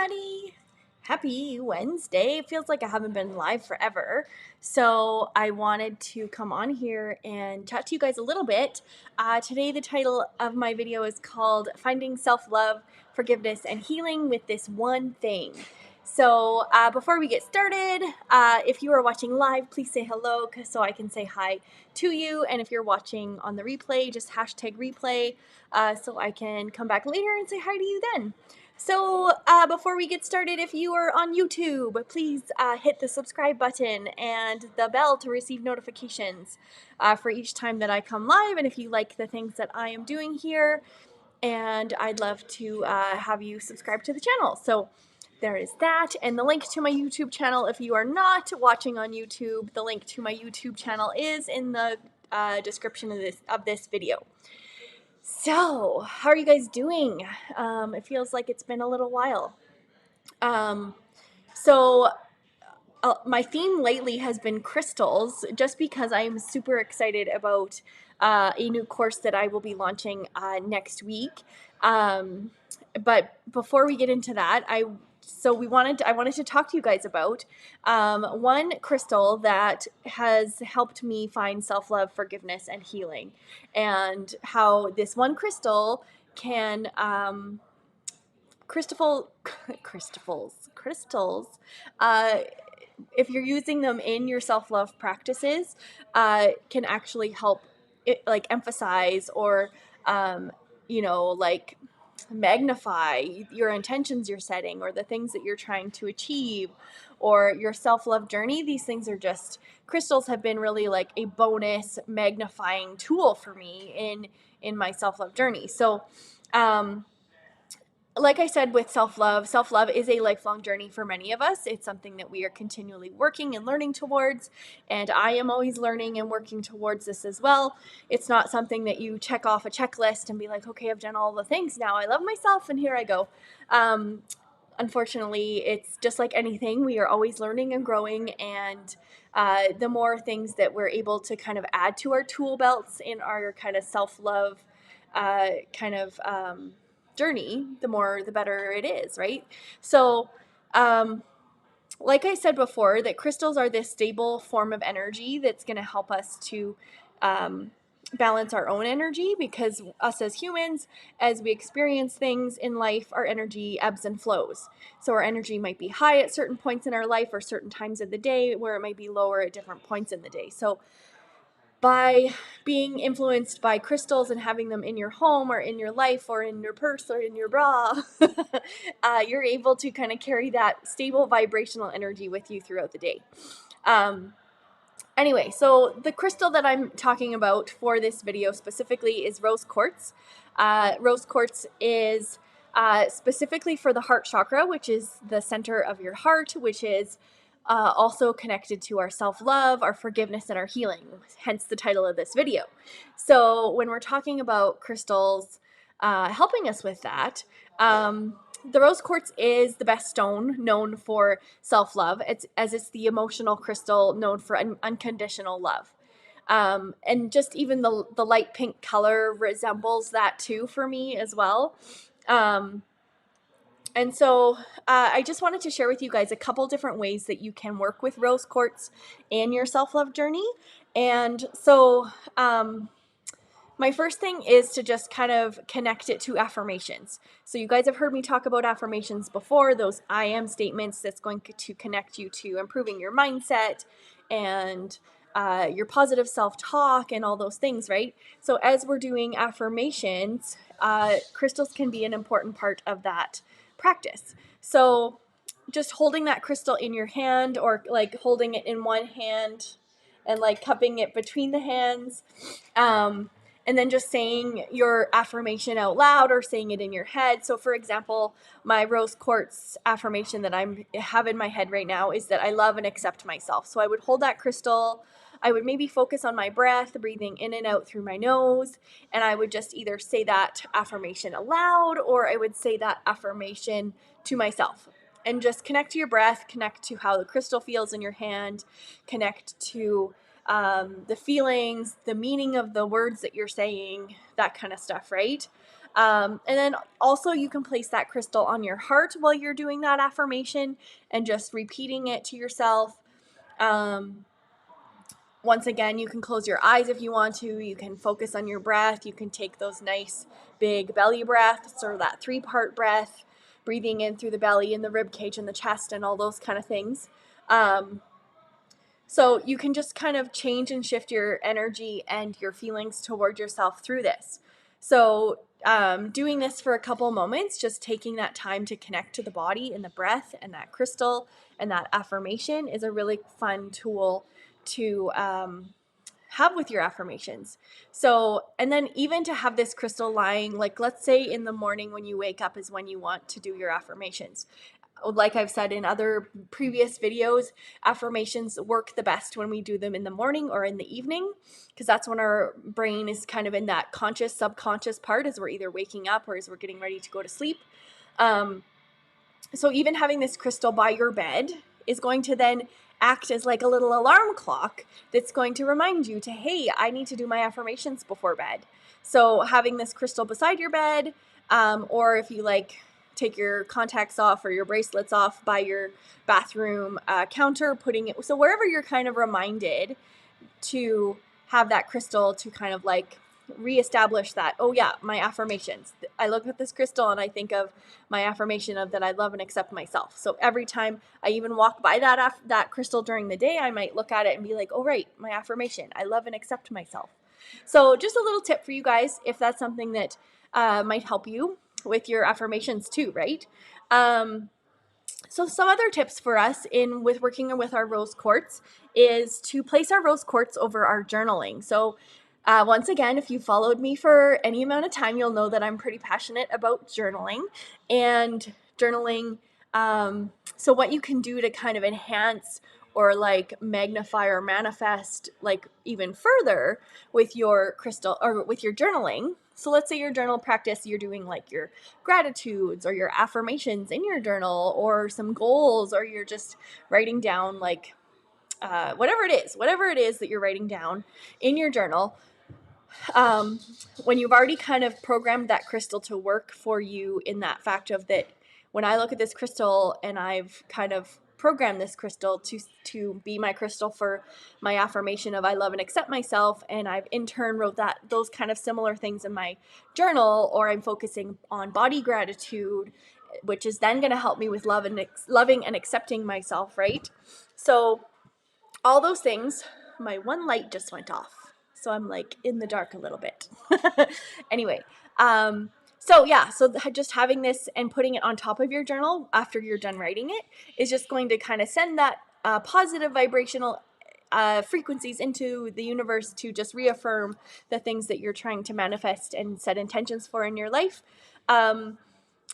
everybody. Happy Wednesday. It feels like I haven't been live forever. So I wanted to come on here and chat to you guys a little bit. Today, the title of my video is called Finding Self-Love, Forgiveness, and Healing with This One Thing. So before we get started, if you are watching live, please say hello so I can say hi to you. And if you're watching on the replay, just hashtag replay so I can come back later and say hi to you then. So before we get started, if you are on YouTube, please hit the subscribe button and the bell to receive notifications for each time that I come live. And if you like the things that I am doing here, and I'd love to have you subscribe to the channel. So there is that, and the link to my YouTube channel. If you are not watching on YouTube, the link to my YouTube channel is in the description of this video. So, how are you guys doing? It feels like it's been a little while. My theme lately has been crystals, just because I am super excited about a new course that I will be launching next week. But before we get into that, I wanted to talk to you guys about one crystal that has helped me find self-love, forgiveness, and healing, and how this one crystals if you're using them in your self-love practices, can actually help it, like, emphasize or like magnify your intentions you're setting, or the things that you're trying to achieve, or your self-love journey. These things are just, crystals have been really like a bonus magnifying tool for me in my self-love journey. So like I said, with self-love is a lifelong journey for many of us. It's something that we are continually working and learning towards, and I am always learning and working towards this as well. It's not something that you check off a checklist and be like, okay, I've done all the things, now I love myself and here I go. Unfortunately, it's just like anything. We are always learning and growing, and the more things that we're able to kind of add to our tool belts in our kind of self-love journey, the better it is, right? So like I said before, that crystals are this stable form of energy that's going to help us to balance our own energy, because us as humans, as we experience things in life, our energy ebbs and flows. So our energy might be high at certain points in our life, or certain times of the day, where it might be lower at different points in the day. So by being influenced by crystals and having them in your home or in your life or in your purse or in your bra, you're able to kind of carry that stable vibrational energy with you throughout the day. Anyway, so the crystal that I'm talking about for this video specifically is rose quartz. Rose quartz is specifically for the heart chakra, which is the center of your heart, which is also connected to our self-love, our forgiveness, and our healing, hence the title of this video. So when we're talking about crystals helping us with that, the rose quartz is the best stone known for self-love. It's the emotional crystal known for unconditional love. And just even the light pink color resembles that too for me as well. And so I just wanted to share with you guys a couple different ways that you can work with rose quartz in your self-love journey. And so my first thing is to just kind of connect it to affirmations. So you guys have heard me talk about affirmations before, those I am statements that's going to connect you to improving your mindset and your positive self-talk and all those things, right? So as we're doing affirmations, crystals can be an important part of that practice. So just holding that crystal in your hand, or like holding it in one hand and like cupping it between the hands, and then just saying your affirmation out loud or saying it in your head. So for example, my rose quartz affirmation that I have in my head right now is that I love and accept myself. So I would hold that crystal, I would maybe focus on my breath, breathing in and out through my nose, and I would just either say that affirmation aloud, or I would say that affirmation to myself. And just connect to your breath, connect to how the crystal feels in your hand, connect to the feelings, the meaning of the words that you're saying, that kind of stuff, right? And then also you can place that crystal on your heart while you're doing that affirmation and just repeating it to yourself. Once again, you can close your eyes if you want to. You can focus on your breath. You can take those nice big belly breaths, or that 3-part breath, breathing in through the belly and the rib cage and the chest and all those kind of things. So you can just kind of change and shift your energy and your feelings toward yourself through this. So doing this for a couple moments, just taking that time to connect to the body and the breath and that crystal and that affirmation is a really fun tool to have with your affirmations. So, and then even to have this crystal lying, like let's say in the morning when you wake up is when you want to do your affirmations. Like I've said in other previous videos, affirmations work the best when we do them in the morning or in the evening, because that's when our brain is kind of in that conscious, subconscious part as we're either waking up or as we're getting ready to go to sleep. So even having this crystal by your bed is going to then act as like a little alarm clock that's going to remind you to, hey, I need to do my affirmations before bed. So having this crystal beside your bed, or if you like take your contacts off or your bracelets off by your bathroom counter, putting it, so wherever you're kind of reminded to have that crystal to kind of like reestablish that, oh yeah, my affirmations. I look at this crystal and I think of my affirmation of that I love and accept myself. So every time I even walk by that crystal during the day, I might look at it and be like, oh right, my affirmation, I love and accept myself. So just a little tip for you guys, if that's something that might help you with your affirmations too, right? So some other tips for us with working with our rose quartz is to place our rose quartz over our journaling. So once again, if you followed me for any amount of time, you'll know that I'm pretty passionate about journaling and journaling. So what you can do to kind of enhance or like magnify or manifest like even further with your crystal or with your journaling. So let's say your journal practice, you're doing like your gratitudes or your affirmations in your journal or some goals, or you're just writing down like whatever it is that you're writing down in your journal. When you've already kind of programmed that crystal to work for you in that fact of that, when I look at this crystal and I've kind of programmed this crystal to be my crystal for my affirmation of I love and accept myself, and I've in turn wrote those kind of similar things in my journal, or I'm focusing on body gratitude, which is then going to help me with loving and accepting myself, right? So all those things, my one light just went off. So I'm like in the dark a little bit. Anyway, so just having this and putting it on top of your journal after you're done writing it is just going to kind of send that positive vibrational frequencies into the universe to just reaffirm the things that you're trying to manifest and set intentions for in your life. And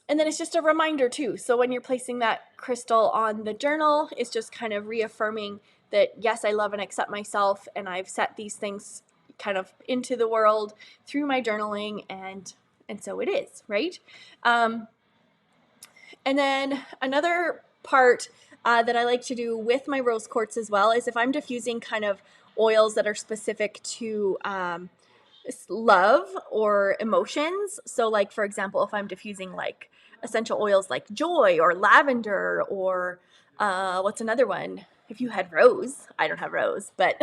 then it's just a reminder too. So when you're placing that crystal on the journal, it's just kind of reaffirming that, yes, I love and accept myself, and I've set these things kind of into the world through my journaling, and so it is, right? And then another part that I like to do with my rose quartz as well is if I'm diffusing kind of oils that are specific to love or emotions. So like, for example, if I'm diffusing like essential oils like joy or lavender or what's another one? If you had rose, I don't have rose, but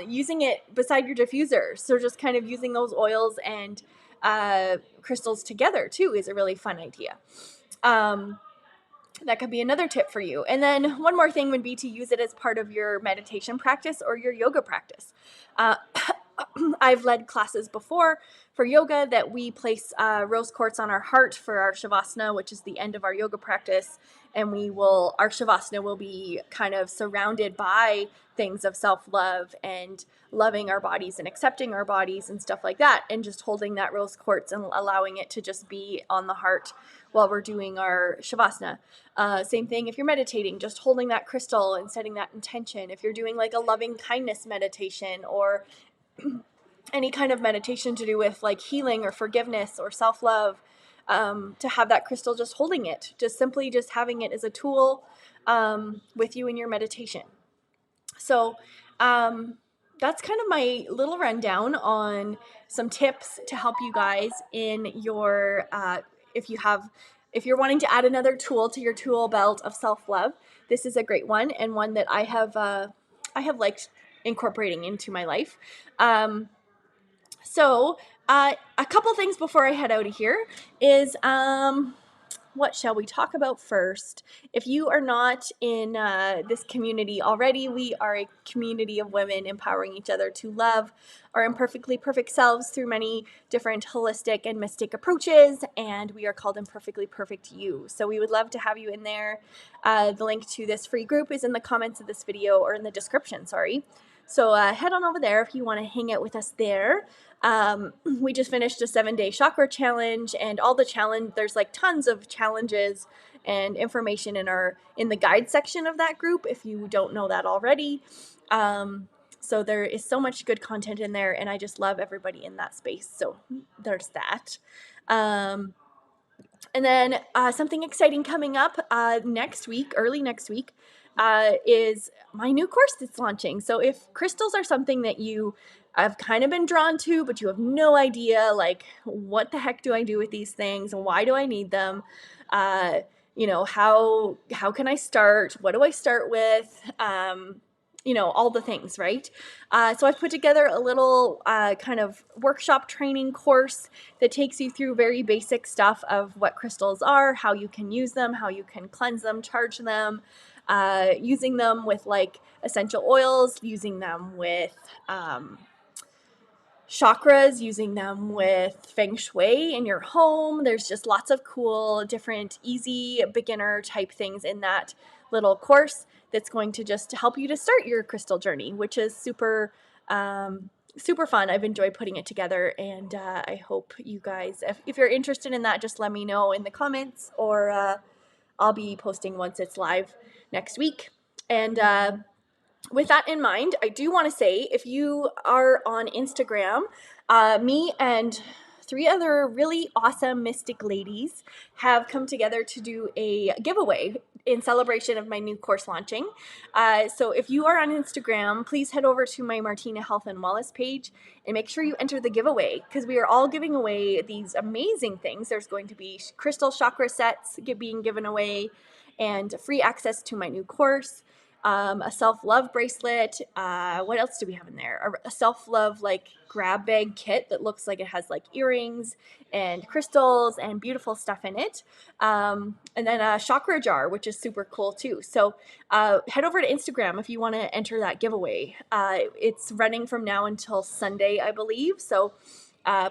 using it beside your diffuser. So just kind of using those oils and crystals together too is a really fun idea. That could be another tip for you. And then one more thing would be to use it as part of your meditation practice or your yoga practice. I've led classes before for yoga that we place rose quartz on our heart for our shavasana, which is the end of our yoga practice. And our shavasana will be kind of surrounded by things of self-love and loving our bodies and accepting our bodies and stuff like that. And just holding that rose quartz and allowing it to just be on the heart while we're doing our shavasana. Same thing if you're meditating, just holding that crystal and setting that intention. If you're doing like a loving kindness meditation or any kind of meditation to do with like healing or forgiveness or self-love, to have that crystal just holding it, just simply just having it as a tool with you in your meditation. So that's kind of my little rundown on some tips to help you guys in your if you're wanting to add another tool to your tool belt of self-love. This is a great one, and one that I have liked incorporating into my life. So a couple things before I head out of here is what shall we talk about first? If you are not in this community already, we are a community of women empowering each other to love our imperfectly perfect selves through many different holistic and mystic approaches, and we are called Imperfectly Perfect You. So we would love to have you in there. The link to this free group is in the comments of this video, or in the description, sorry. So head on over there if you want to hang out with us there. We just finished a 7-day chakra challenge, and all the challenge, there's like tons of challenges and information in the guide section of that group if you don't know that already. So there is so much good content in there, and I just love everybody in that space. So there's that. And then something exciting coming up next week, early next week, is my new course that's launching. So if crystals are something that you have kind of been drawn to, but you have no idea, like, what the heck do I do with these things? Why do I need them? How can I start? What do I start with? All the things, right? So I've put together a little kind of workshop training course that takes you through very basic stuff of what crystals are, how you can use them, how you can cleanse them, charge them, using them with like essential oils, using them with chakras, using them with feng shui in your home. There's just lots of cool, different, easy beginner type things in that little course that's going to just help you to start your crystal journey, which is super fun. I've enjoyed putting it together, and I hope you guys, if you're interested in that, just let me know in the comments, or I'll be posting once it's live next week. And with that in mind, I do want to say, if you are on Instagram, me and 3 other really awesome mystic ladies have come together to do a giveaway in celebration of my new course launching. So if you are on Instagram, please head over to my Martina Health and Wellness page and make sure you enter the giveaway, because we are all giving away these amazing things. There's going to be crystal chakra sets being given away, and free access to my new course. A self-love bracelet. What else do we have in there? A self-love like grab bag kit that looks like it has like earrings and crystals and beautiful stuff in it. And then a chakra jar, which is super cool too. So head over to Instagram if you want to enter that giveaway. It's running from now until Sunday, I believe. So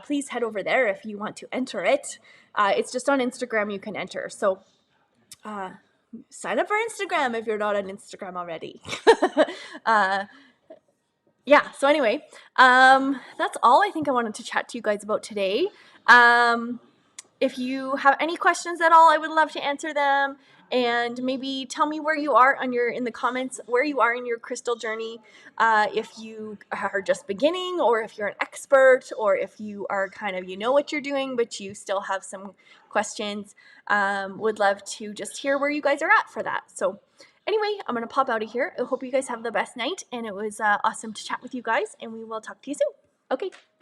please head over there if you want to enter it. It's just on Instagram you can enter. So sign up for Instagram if you're not on Instagram already. Yeah, so anyway, that's all I think I wanted to chat to you guys about today. If you have any questions at all, I would love to answer them. And maybe tell me where you are in the comments, where you are in your crystal journey. If you are just beginning, or if you're an expert, or if you are kind of, you know what you're doing, but you still have some questions. Would love to just hear where you guys are at for that. So anyway, I'm going to pop out of here. I hope you guys have the best night, and it was awesome to chat with you guys, and we will talk to you soon. Okay, bye.